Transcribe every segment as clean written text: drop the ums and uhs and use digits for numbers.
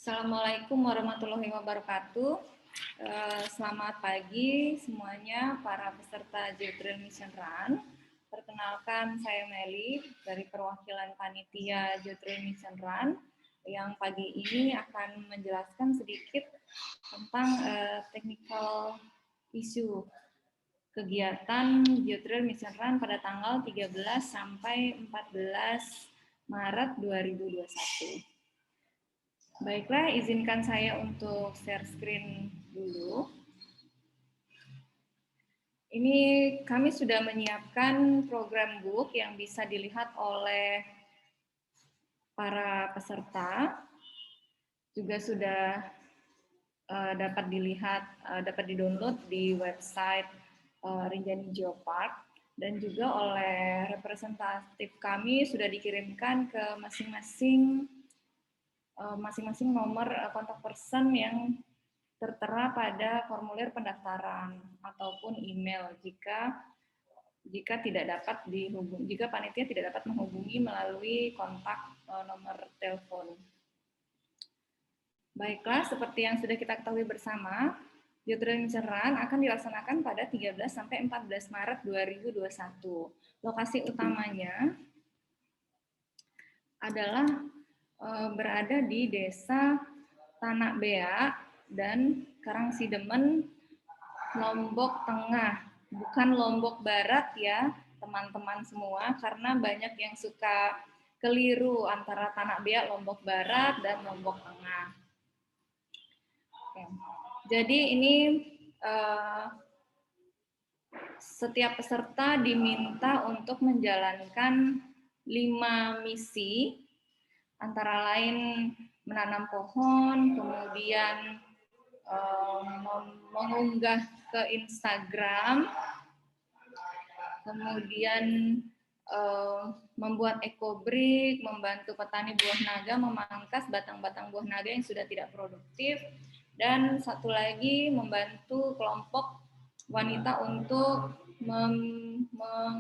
Assalamualaikum warahmatullahi wabarakatuh. Selamat pagi semuanya para peserta Geotrail Mission Run. Perkenalkan, saya Meli dari perwakilan panitia Geotrail Mission Run yang pagi ini akan menjelaskan sedikit tentang technical issue kegiatan Geotrail Mission Run pada tanggal 13 sampai 14 Maret 2021. Baiklah, izinkan saya untuk share screen dulu. Ini kami sudah menyiapkan program book yang bisa dilihat oleh para peserta. Juga sudah dapat dilihat, dapat di-download di website Rinjani Geopark, dan juga oleh representatif kami sudah dikirimkan ke masing-masing nomor kontak person yang tertera pada formulir pendaftaran ataupun email jika tidak dapat jika panitia tidak dapat menghubungi melalui kontak nomor telepon. Baiklah, seperti yang sudah kita ketahui bersama, Geotrail Mission Run akan dilaksanakan pada 13 sampai 14 Maret 2021. Lokasi utamanya adalah berada di Desa Tanak Bea dan Karangsidemen, Lombok Tengah, bukan Lombok Barat ya teman-teman semua, karena banyak yang suka keliru antara Tanak Bea, Lombok Barat, dan Lombok Tengah. Oke. Jadi ini setiap peserta diminta untuk menjalankan 5 misi, antara lain menanam pohon, kemudian mengunggah ke Instagram, kemudian membuat ekobrik, membantu petani buah naga memangkas batang-batang buah naga yang sudah tidak produktif, dan satu lagi membantu kelompok wanita untuk membuat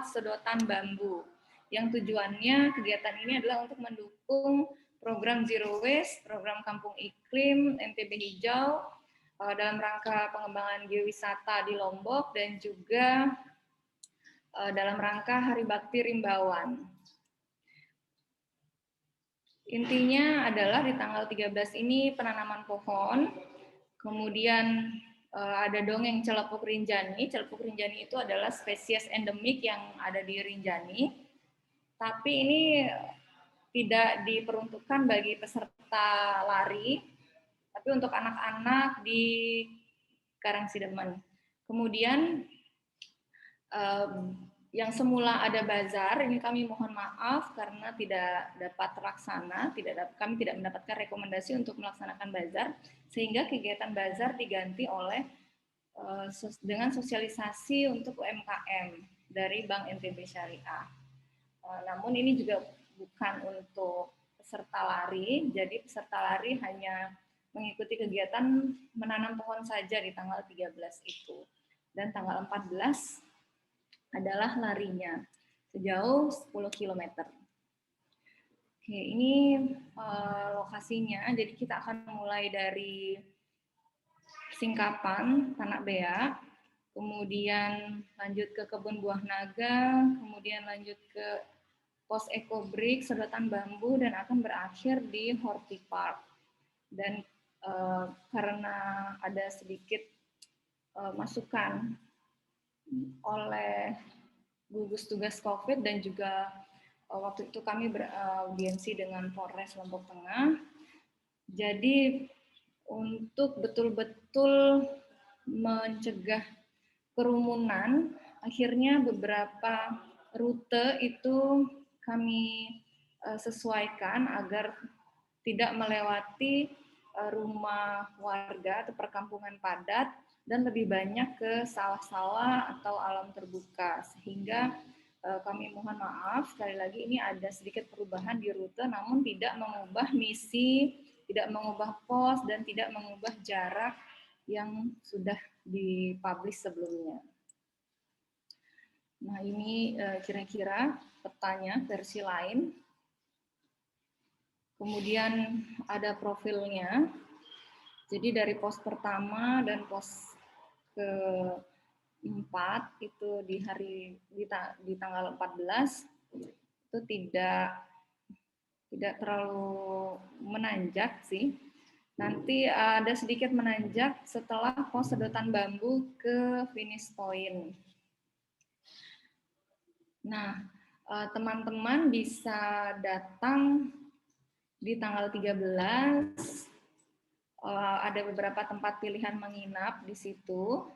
sedotan bambu. Yang tujuannya kegiatan ini adalah untuk mendukung program Zero Waste, program Kampung Iklim, NTB Hijau, dalam rangka pengembangan geowisata di Lombok, dan juga dalam rangka Hari Bakti Rimbawan. Intinya adalah di tanggal 13 ini penanaman pohon, kemudian ada dongeng Celepuk Rinjani. Celepuk Rinjani itu adalah spesies endemik yang ada di Rinjani. Tapi ini tidak diperuntukkan bagi peserta lari, tapi untuk anak-anak di Karangsidemen. Kemudian yang semula ada bazar, ini kami mohon maaf karena tidak dapat terlaksana, kami tidak mendapatkan rekomendasi untuk melaksanakan bazar, sehingga kegiatan bazar diganti oleh dengan sosialisasi untuk UMKM dari Bank NTB Syariah. Namun ini juga bukan untuk peserta lari, jadi peserta lari hanya mengikuti kegiatan menanam pohon saja di tanggal 13 itu. Dan tanggal 14 adalah larinya sejauh 10 km. Oke, ini lokasinya. Jadi kita akan mulai dari Singkapan, Tanak Bea, kemudian lanjut ke Kebun Buah Naga, kemudian lanjut ke Pos Ekobrik, Sedotan Bambu, dan akan berakhir di Horti Park. Dan karena ada sedikit masukan oleh gugus tugas COVID dan juga waktu itu kami beraudiensi dengan Polres Lombok Tengah. Jadi untuk betul-betul mencegah kerumunan, akhirnya beberapa rute itu kami sesuaikan agar tidak melewati rumah warga atau perkampungan padat dan lebih banyak ke sawah-sawah atau alam terbuka, sehingga kami mohon maaf sekali lagi ini ada sedikit perubahan di rute, namun tidak mengubah misi, tidak mengubah pos, dan tidak mengubah jarak yang sudah dipublish sebelumnya. Nah, ini kira-kira petanya versi lain. Kemudian ada profilnya. Jadi dari pos pertama dan pos keempat itu di tanggal 14 itu tidak terlalu menanjak sih. Nanti ada sedikit menanjak setelah pos sedotan bambu ke finish point. Nah, teman-teman bisa datang di tanggal 13. Ada beberapa tempat pilihan menginap di situ.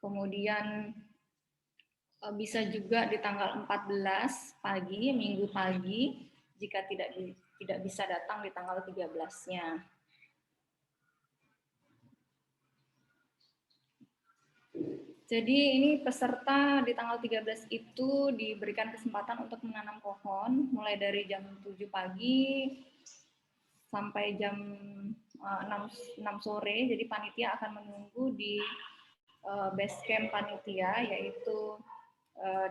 Kemudian bisa juga di tanggal 14 pagi, Minggu pagi, jika tidak bisa datang di tanggal 13-nya. Jadi ini peserta di tanggal 13 itu diberikan kesempatan untuk menanam pohon mulai dari jam 7 pagi sampai jam 6 sore. Jadi panitia akan menunggu di base camp panitia, yaitu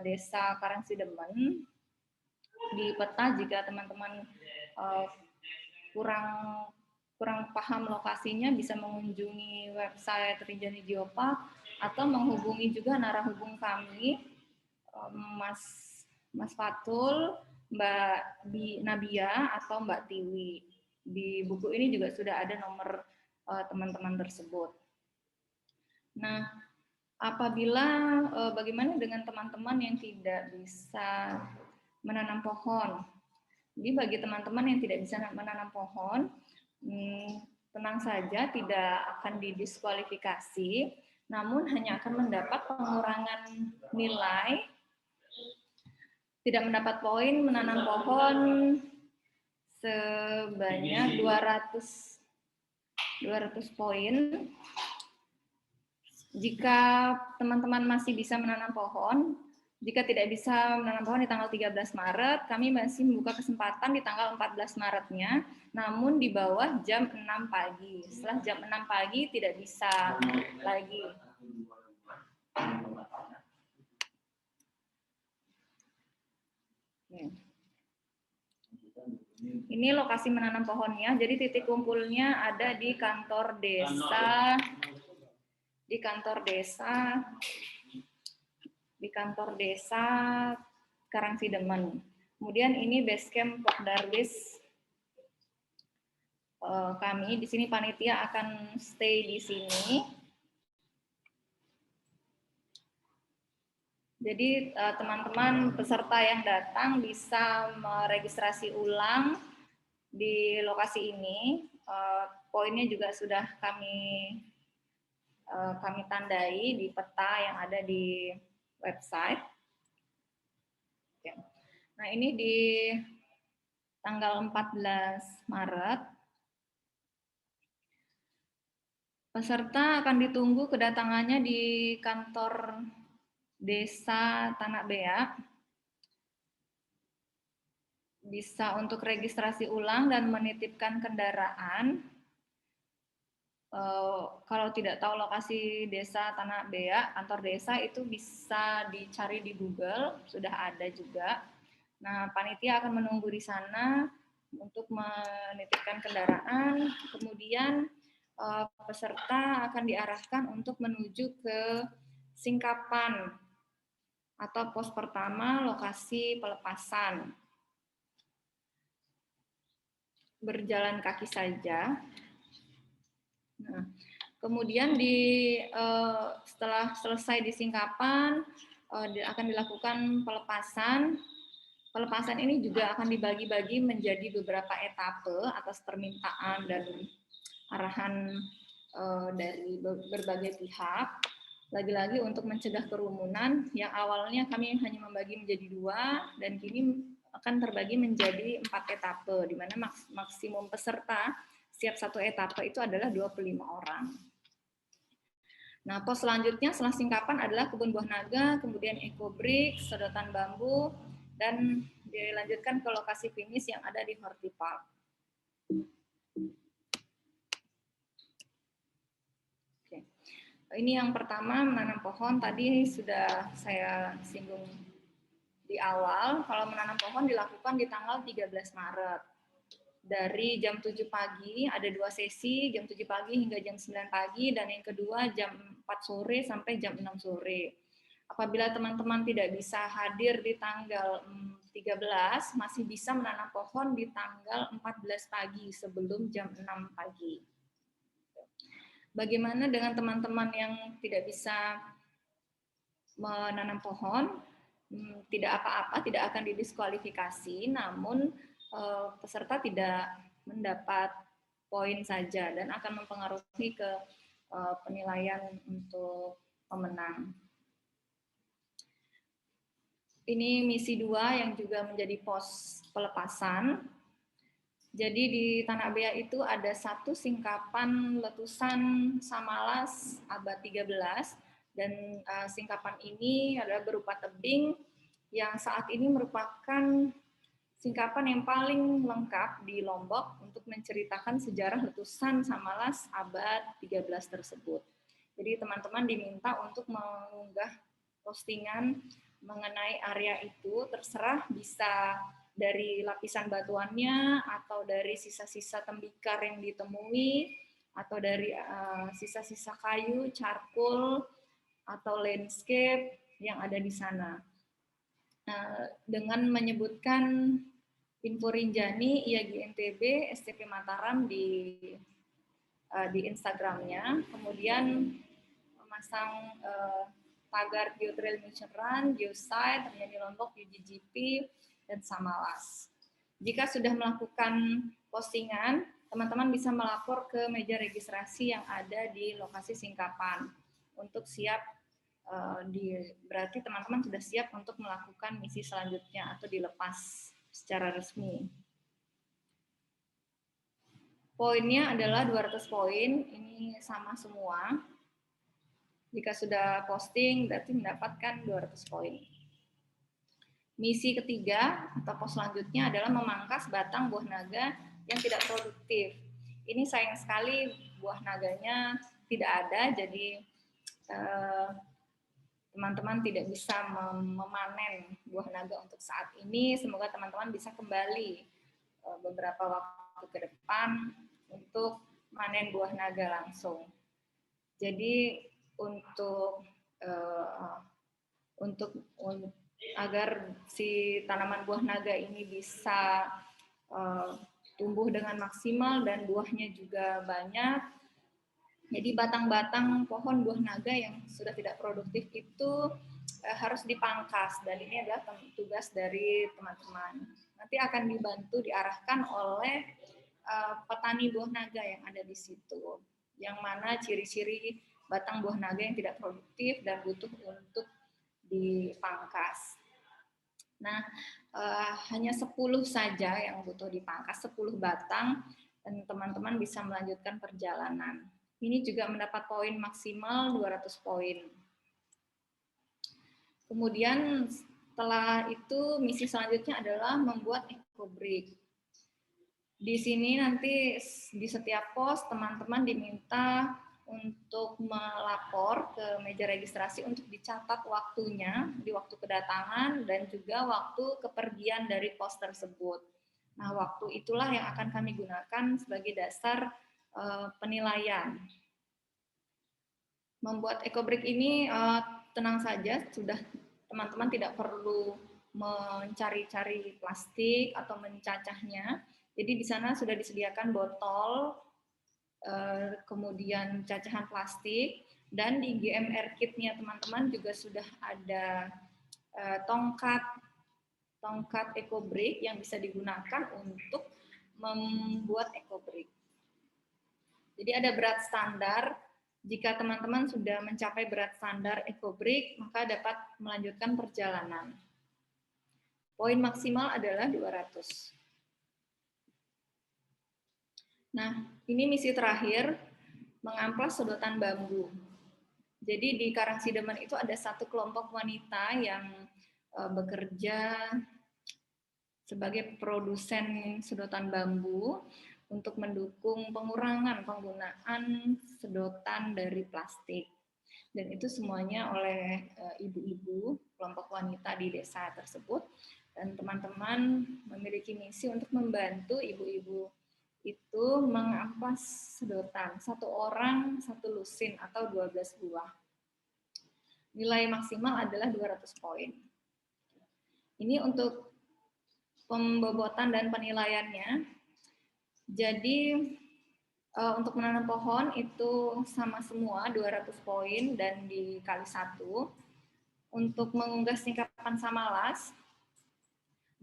Desa Karangsidemen. Di peta jika teman-teman kurang paham lokasinya, bisa mengunjungi website Rinjani Geopark atau menghubungi juga narahubung kami, Mas Fatul, Mbak Nabia, atau Mbak Tiwi. Di buku ini juga sudah ada nomor teman-teman tersebut. Nah, apabila bagaimana dengan teman-teman yang tidak bisa menanam pohon? Jadi bagi teman-teman yang tidak bisa menanam pohon, tenang saja, tidak akan didiskualifikasi, namun hanya akan mendapat pengurangan nilai, tidak mendapat poin menanam pohon sebanyak 200 poin. Jika teman-teman masih bisa menanam pohon, jika tidak bisa menanam pohon di tanggal 13 Maret, kami masih membuka kesempatan di tanggal 14 Maretnya, namun di bawah jam 6 pagi. Setelah jam 6 pagi tidak bisa lagi. Ini lokasi menanam pohonnya, jadi titik kumpulnya ada di kantor desa, di kantor desa Karangsidemen. Kemudian ini base camp Pokdarwis kami. Di sini panitia akan stay di sini. Jadi teman-teman peserta yang datang bisa meregistrasi ulang di lokasi ini. Poinnya juga sudah kami tandai di peta yang ada di website. Nah, ini di tanggal 14 Maret. Peserta akan ditunggu kedatangannya di kantor Desa Tanah Beak. Bisa untuk registrasi ulang dan menitipkan kendaraan. Kalau tidak tahu lokasi Desa Tanah Beak, kantor desa itu bisa dicari di Google, sudah ada juga. Nah, panitia akan menunggu di sana untuk menitipkan kendaraan, kemudian peserta akan diarahkan untuk menuju ke singkapan atau pos pertama lokasi pelepasan. Berjalan kaki saja. Nah, kemudian setelah selesai di singkapan akan dilakukan pelepasan. Pelepasan ini juga akan dibagi-bagi menjadi beberapa etape atas permintaan dan arahan dari berbagai pihak. Lagi-lagi untuk mencegah kerumunan, yang awalnya kami hanya membagi menjadi 2, dan kini akan terbagi menjadi 4 etape, di mana maksimum peserta setiap satu etape itu adalah 25 orang. Nah, pos selanjutnya setelah singkapan adalah kebun buah naga, kemudian ekobrik, sedotan bambu, dan dilanjutkan ke lokasi finish yang ada di Horti Park. Oke. Ini yang pertama, menanam pohon. Tadi sudah saya singgung di awal, kalau menanam pohon dilakukan di tanggal 13 Maret. dari jam 7 pagi, ada 2 sesi, jam 7 pagi hingga jam 9 pagi, dan yang kedua jam 4 sore sampai jam 6 sore. Apabila teman-teman tidak bisa hadir di tanggal 13, masih bisa menanam pohon di tanggal 14 pagi sebelum jam 6 pagi. Bagaimana dengan teman-teman yang tidak bisa menanam pohon? Tidak apa-apa, tidak akan didiskualifikasi, namun peserta tidak mendapat poin saja dan akan mempengaruhi ke penilaian untuk pemenang. Ini misi 2 yang juga menjadi pos pelepasan. Jadi di Tanah Bea itu ada satu singkapan letusan Samalas abad 13, dan singkapan ini adalah berupa tebing yang saat ini merupakan singkapan yang paling lengkap di Lombok untuk menceritakan sejarah letusan Samalas abad 13 tersebut. Jadi teman-teman diminta untuk mengunggah postingan mengenai area itu, terserah bisa dari lapisan batuannya, atau dari sisa-sisa tembikar yang ditemui, atau dari sisa-sisa kayu, charcoal, atau landscape yang ada di sana. Dengan menyebutkan info Rinjani, IAG NTB, STP Mataram di Instagramnya, kemudian memasang tagar Geotrail Mission Run, Geosite, Rinjani Lombok, UGGP, dan Samalas. Jika sudah melakukan postingan, teman-teman bisa melapor ke meja registrasi yang ada di lokasi singkapan untuk siap berarti teman-teman sudah siap untuk melakukan misi selanjutnya atau dilepas secara resmi. Poinnya adalah 200 poin, ini sama semua. Jika sudah posting berarti mendapatkan 200 poin. Misi ketiga atau pos selanjutnya adalah memangkas batang buah naga yang tidak produktif. Ini sayang sekali buah naganya tidak ada, jadi teman-teman tidak bisa memanen buah naga untuk saat ini. Semoga teman-teman bisa kembali beberapa waktu ke depan untuk panen buah naga langsung. Jadi agar si tanaman buah naga ini bisa tumbuh dengan maksimal dan buahnya juga banyak, jadi batang-batang pohon buah naga yang sudah tidak produktif itu harus dipangkas, dan ini adalah tugas dari teman-teman. Nanti akan dibantu diarahkan oleh petani buah naga yang ada di situ, yang mana ciri-ciri batang buah naga yang tidak produktif dan butuh untuk dipangkas. Nah, hanya 10 saja yang butuh dipangkas, 10 batang, dan teman-teman bisa melanjutkan perjalanan. Ini juga mendapat poin maksimal 200 poin. Kemudian setelah itu misi selanjutnya adalah membuat eco-brick. Di sini nanti di setiap pos teman-teman diminta untuk melapor ke meja registrasi untuk dicatat waktunya, di waktu kedatangan dan juga waktu kepergian dari pos tersebut. Nah, waktu itulah yang akan kami gunakan sebagai dasar penilaian. Membuat eco-brick ini tenang saja, sudah teman-teman tidak perlu mencari-cari plastik atau mencacahnya. Jadi di sana sudah disediakan botol, kemudian cacahan plastik, dan di GMR kit-nya teman-teman juga sudah ada tongkat eco-brick yang bisa digunakan untuk membuat eco-brick. Jadi ada berat standar. Jika teman-teman sudah mencapai berat standar eco-brick, maka dapat melanjutkan perjalanan. Poin maksimal adalah 200. Nah, ini misi terakhir, mengamplas sedotan bambu. Jadi di Karangsidemen itu ada satu kelompok wanita yang bekerja sebagai produsen sedotan bambu untuk mendukung pengurangan penggunaan sedotan dari plastik. Dan itu semuanya oleh ibu-ibu kelompok wanita di desa tersebut. Dan teman-teman memiliki misi untuk membantu ibu-ibu itu mengampas sedotan. 1 orang 1 lusin atau 12 buah. Nilai maksimal adalah 200 poin. Ini untuk pembobotan dan penilaiannya. Jadi untuk menanam pohon itu sama semua 200 poin dan dikali 1. Untuk mengunggah singkapan Samalas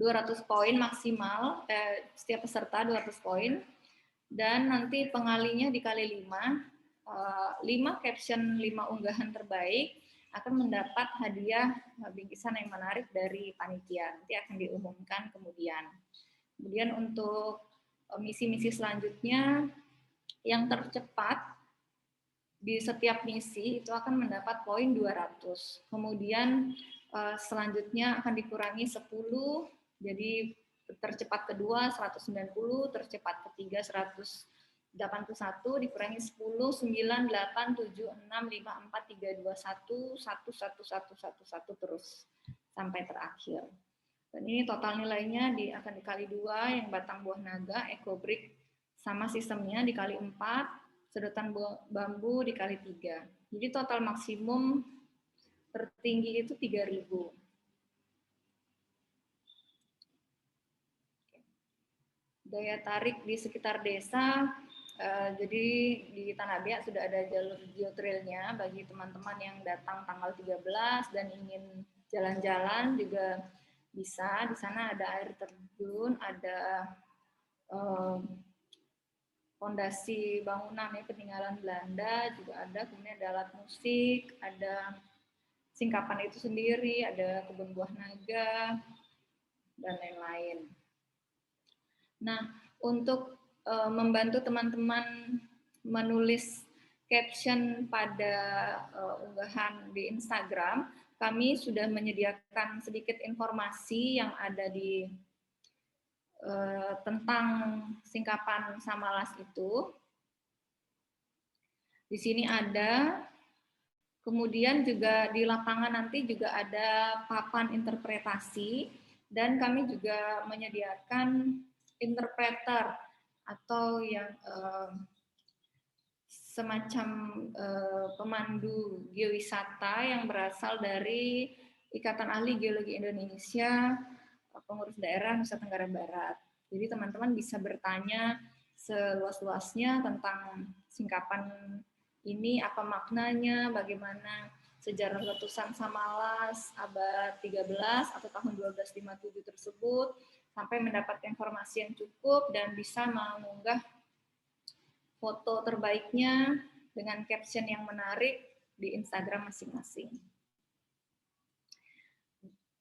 200 poin maksimal, setiap peserta 200 poin, dan nanti pengalinya dikali 5, 5 caption 5 unggahan terbaik akan mendapat hadiah bingkisan yang menarik dari panitia. Nanti akan diumumkan kemudian. Kemudian untuk misi-misi selanjutnya, yang tercepat di setiap misi itu akan mendapat poin 200. Kemudian selanjutnya akan dikurangi 10, jadi tercepat kedua 190, tercepat ketiga 181, dikurangi 10, 9, 8, 7, 6, 5, 4, 3, 2, 1, 1, 1, 1, 1, 1, terus sampai terakhir. Dan ini total nilainya akan dikali 2, yang batang buah naga, ecobrick, sama sistemnya dikali 4, sedotan bambu dikali 3. Jadi total maksimum tertinggi itu 3.000. Daya tarik di sekitar desa, jadi di Tanah Biak sudah ada jalur geotrailnya bagi teman-teman yang datang tanggal 13 dan ingin jalan-jalan juga bisa. Di sana ada air terjun, ada fondasi bangunan ya, peninggalan Belanda juga ada, kemudian ada alat musik, ada singkapan itu sendiri, ada kebun buah naga, dan lain-lain. Nah, untuk membantu teman-teman menulis caption pada unggahan di Instagram, kami sudah menyediakan sedikit informasi yang ada di tentang singkapan Samalas itu. Di sini ada, kemudian juga di lapangan nanti juga ada papan interpretasi, dan kami juga menyediakan interpreter atau yang semacam pemandu geowisata yang berasal dari Ikatan Ahli Geologi Indonesia, pengurus daerah Nusa Tenggara Barat. Jadi teman-teman bisa bertanya seluas-luasnya tentang singkapan ini, apa maknanya, bagaimana sejarah letusan Samalas abad 13 atau tahun 1257 tersebut, sampai mendapat informasi yang cukup dan bisa mengunggah foto terbaiknya dengan caption yang menarik di Instagram masing-masing.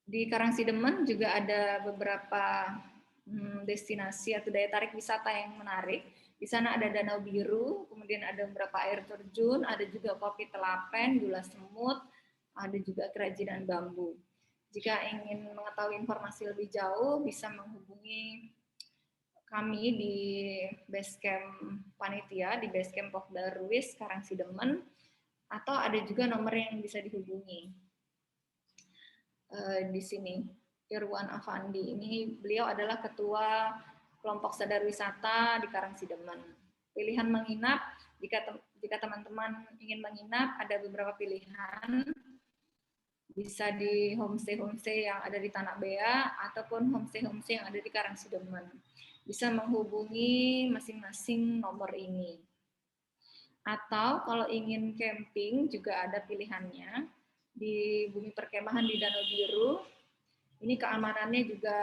Di Karangsidemen juga ada beberapa destinasi atau daya tarik wisata yang menarik. Di sana ada Danau Biru, kemudian ada beberapa air terjun, ada juga kopi telapen, gula semut, ada juga kerajinan bambu. Jika ingin mengetahui informasi lebih jauh, bisa menghubungi kami di Basecamp Panitia, di Basecamp Pokda Ruis, Karangsidemen, atau ada juga nomor yang bisa dihubungi. Di sini, Irwan Afandi, ini beliau adalah ketua kelompok sadar wisata di Karangsidemen. Pilihan menginap, jika teman-teman ingin menginap, ada beberapa pilihan. Bisa di homestay yang ada di Tanah Bea, ataupun homestay yang ada di Karangsidemen. Bisa menghubungi masing-masing nomor ini. Atau kalau ingin camping juga ada pilihannya di Bumi Perkemahan di Danau Biru. Ini keamanannya juga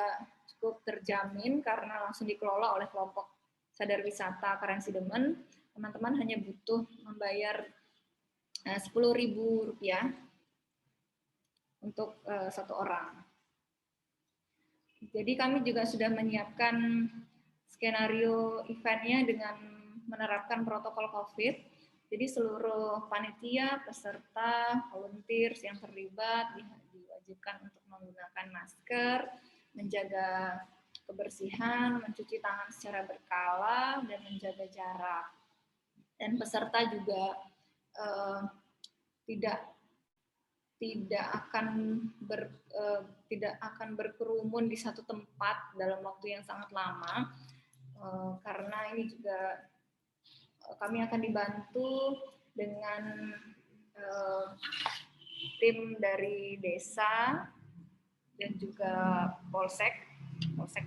cukup terjamin karena langsung dikelola oleh kelompok sadar wisata Karangsidemen. Teman-teman hanya butuh membayar Rp10.000 untuk 1 orang. Jadi kami juga sudah menyiapkan skenario eventnya dengan menerapkan protokol COVID. Jadi seluruh panitia, peserta, volunteers yang terlibat diwajibkan untuk menggunakan masker, menjaga kebersihan, mencuci tangan secara berkala, dan menjaga jarak. Dan peserta juga tidak tidak akan berkerumun di satu tempat dalam waktu yang sangat lama, karena ini juga kami akan dibantu dengan tim dari desa dan juga polsek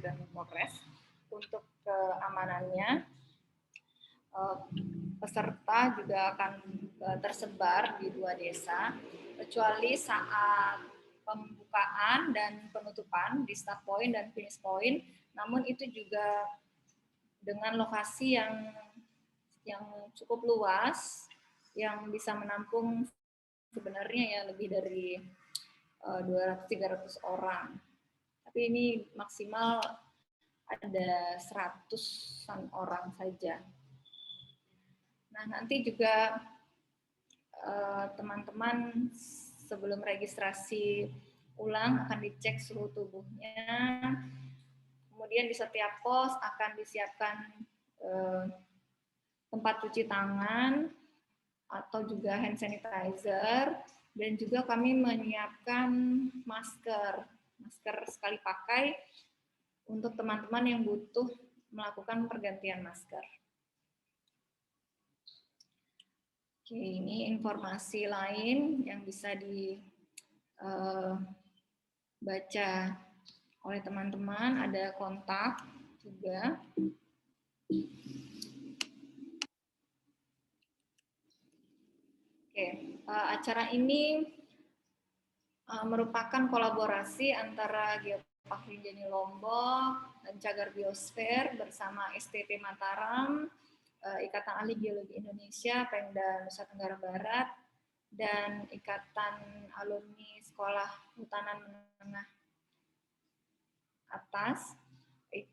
dan polres untuk keamanannya. Peserta juga akan tersebar di 2 desa, kecuali saat pembukaan dan penutupan di start point dan finish point. Namun itu juga dengan lokasi yang cukup luas, yang bisa menampung sebenarnya ya lebih dari 200-300 orang. Tapi ini maksimal ada 100-an orang saja. Nah, nanti juga teman-teman sebelum registrasi ulang akan dicek suhu tubuhnya. Kemudian di setiap pos akan disiapkan tempat cuci tangan atau juga hand sanitizer, dan juga kami menyiapkan masker sekali pakai untuk teman-teman yang butuh melakukan pergantian masker. Oke, ini informasi lain yang bisa dibaca oleh teman-teman, ada kontak juga. Oke, acara ini merupakan kolaborasi antara Geopark Rinjani Lombok dan Cagar Biosfer bersama STT Mataram, Ikatan Ahli Geologi Indonesia, Pemda Nusa Tenggara Barat, dan Ikatan Alumni Sekolah Hutanan Menengah Atas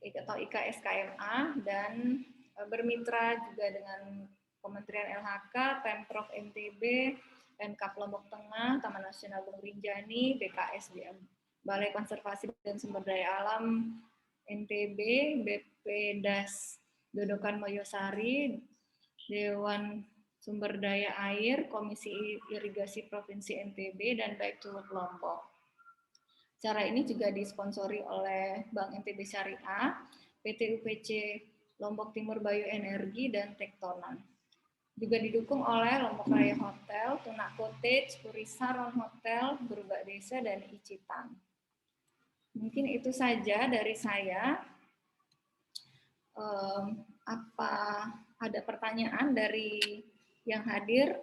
atau IKSKMA, dan bermitra juga dengan Kementerian LHK, Pemprov NTB, Pemkab Lombok Tengah, Taman Nasional Gunung Rinjani, BKSDM, Balai Konservasi dan Sumber Daya Alam NTB, BPDAS Dodokan Moyosari, Dewan Sumber Daya Air, Komisi Irigasi Provinsi NTB, dan Baik to Work Lombok. Acara ini juga disponsori oleh Bank NTB Syariah, PT UPC Lombok Timur Bioenergi, dan Tektonan. Juga didukung oleh Lombok Raya Hotel, Tuna Cottage, Purisa Ron Hotel, Berbak Desa, dan Icitan. Mungkin itu saja dari saya. Apa ada pertanyaan dari yang hadir?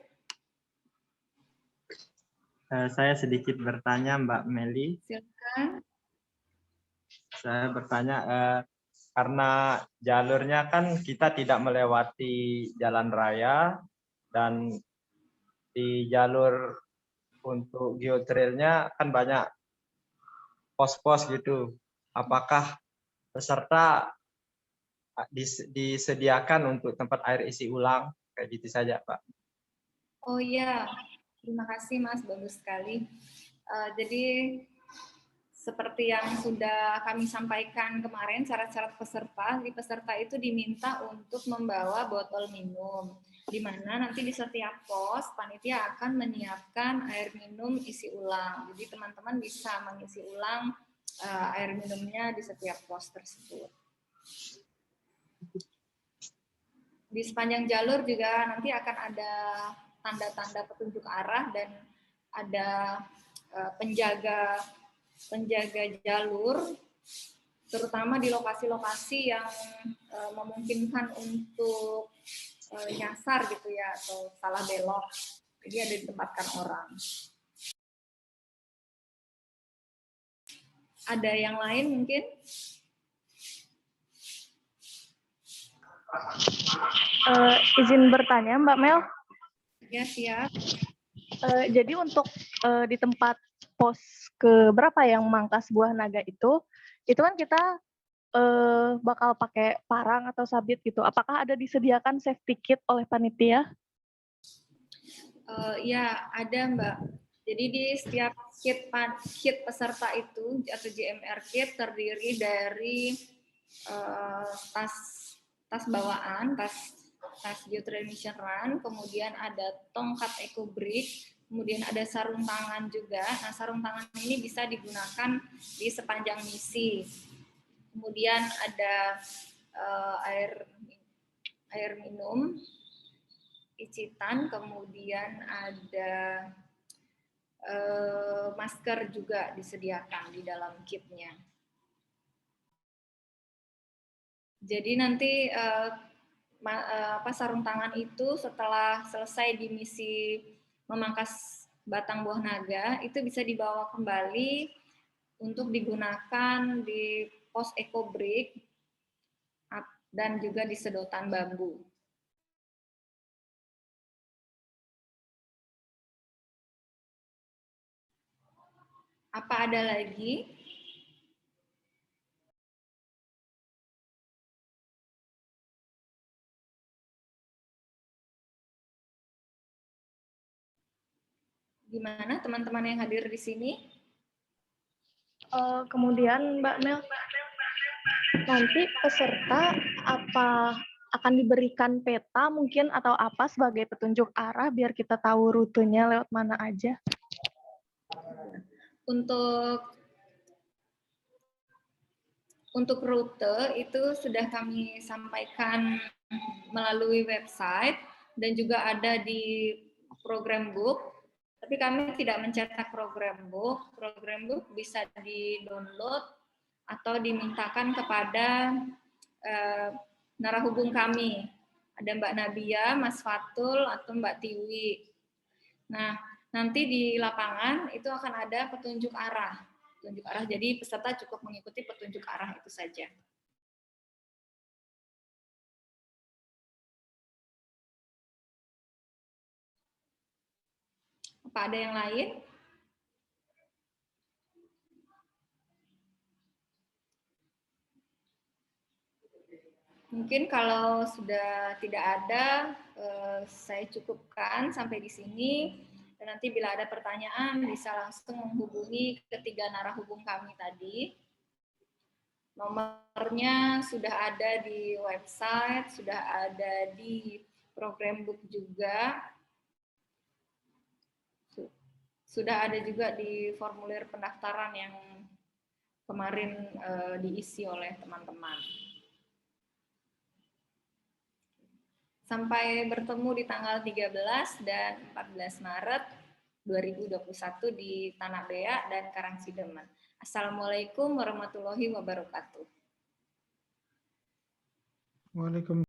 Saya sedikit bertanya, Mbak Meli. Silakan. Saya bertanya, karena jalurnya kan kita tidak melewati jalan raya, dan di jalur untuk geotrailnya kan banyak pos-pos gitu. Apakah peserta disediakan untuk tempat air isi ulang? Kayak gitu saja, Pak. Oh iya, terima kasih Mas, bagus sekali. Jadi seperti yang sudah kami sampaikan kemarin, syarat-syarat peserta itu diminta untuk membawa botol minum, di mana nanti di setiap pos panitia akan menyiapkan air minum isi ulang. Jadi teman-teman bisa mengisi ulang air minumnya di setiap pos tersebut. Di sepanjang jalur juga nanti akan ada tanda-tanda petunjuk arah, dan ada penjaga jalur, terutama di lokasi-lokasi yang memungkinkan untuk nyasar gitu ya, atau salah belok. Jadi ada ditempatkan orang. Ada yang lain mungkin? Izin bertanya, Mbak Mel. Ya, siap. Jadi untuk di tempat pos ke berapa yang Mangkas Buah Naga itu kan kita bakal pakai parang atau sabit gitu. Apakah ada disediakan safety kit oleh panitia? Ya, ada Mbak. Jadi di setiap kit peserta itu atau JMR kit terdiri dari tas bawaan, tas geotrail mission run, kemudian ada tongkat eco brick, Kemudian ada sarung tangan juga. Nah, sarung tangan ini bisa digunakan di sepanjang misi. Kemudian ada air minum, icitan, kemudian ada masker juga disediakan di dalam kitnya. Jadi nanti sarung tangan itu setelah selesai di misi memangkas batang buah naga itu bisa dibawa kembali untuk digunakan di pos ekobrik dan juga di sedotan bambu. Apa ada lagi? Gimana teman-teman yang hadir di sini? Kemudian Mbak Mel, nanti peserta apa akan diberikan peta mungkin atau apa sebagai petunjuk arah biar kita tahu rutenya lewat mana aja? Untuk rute itu sudah kami sampaikan melalui website dan juga ada di program book. Tapi kami tidak mencetak program book. Program book bisa di-download atau dimintakan kepada narahubung kami. Ada Mbak Nabia, Mas Fatul, atau Mbak Tiwi. Nah, nanti di lapangan itu akan ada petunjuk arah. Petunjuk arah, jadi peserta cukup mengikuti petunjuk arah itu saja. Apa ada yang lain? Mungkin kalau sudah tidak ada, saya cukupkan sampai di sini. Dan nanti bila ada pertanyaan bisa langsung menghubungi ketiga narahubung kami tadi. Nomornya sudah ada di website, sudah ada di program book juga. Sudah ada juga di formulir pendaftaran yang kemarin diisi oleh teman-teman. Sampai bertemu di tanggal 13 dan 14 Maret 2021 di Tanah Bea dan Karangsidemen. Assalamualaikum warahmatullahi wabarakatuh. Waalaikumsalam.